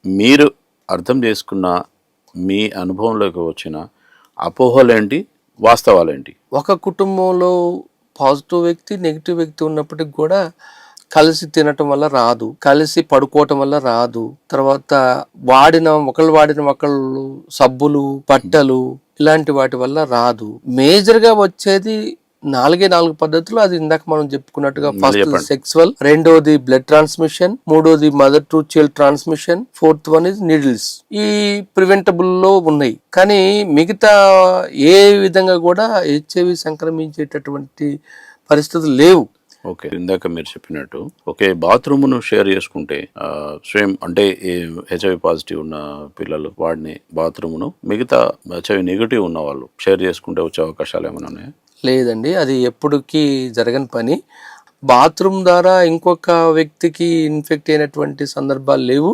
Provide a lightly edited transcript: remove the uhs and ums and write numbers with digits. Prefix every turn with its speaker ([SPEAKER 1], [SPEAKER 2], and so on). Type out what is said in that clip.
[SPEAKER 1] మీరు అర్థం చేసుకున్న మీ అనుభవంలోకి వచ్చిన అపోహలేంటి, వాస్తవాలేంటి?
[SPEAKER 2] ఒక కుటుంబంలో పాజిటివ్ వ్యక్తి నెగిటివ్ వ్యక్తి ఉన్నప్పటికి కూడా కలిసి తినటం వల్ల రాదు, కలిసి పడుకోవటం వల్ల రాదు, తర్వాత వాడిన ఒకళ్ళు సబ్బులు బట్టలు ఇలాంటి వాటి వల్ల రాదు. మేజర్ గా వచ్చేది నాలుగు పద్ధతులు. అది ఇందాక మనం చెప్పుకున్నట్టుగా ఫస్ట్ సెక్సువల్, రెండోది బ్లడ్ ట్రాన్స్మిషన్, మూడోది mother to child transmission, fourth one is needles. ఈ ప్రివెంటబుల్ లో ఉన్నాయి. కానీ మిగతా ఏ విధంగా కూడా హెచ్ఐవి సంక్రమించేటటువంటి పరిస్థితులు లేవు.
[SPEAKER 1] ఓకే, ఇందాక మీరు చెప్పినట్టు ఓకే, బాత్రూమ్ను షేర్ చేసుకుంటే సేమ్ అంటే హెచ్ఐవి పాజిటివ్ ఉన్న పిల్లలు వాడిని బాత్రూమ్ను మిగతా హెచ్ఐవి నెగిటివ్ ఉన్న వాళ్ళు షేర్ చేసుకుంటే వచ్చే అవకాశాలు ఏమైనా ఉన్నాయా?
[SPEAKER 2] లేదండి, అది ఎప్పటికీ జరగని పని. బాత్రూమ్ ద్వారా ఇంకొక వ్యక్తికి ఇన్ఫెక్ట్ అయినటువంటి సందర్భాలు లేవు.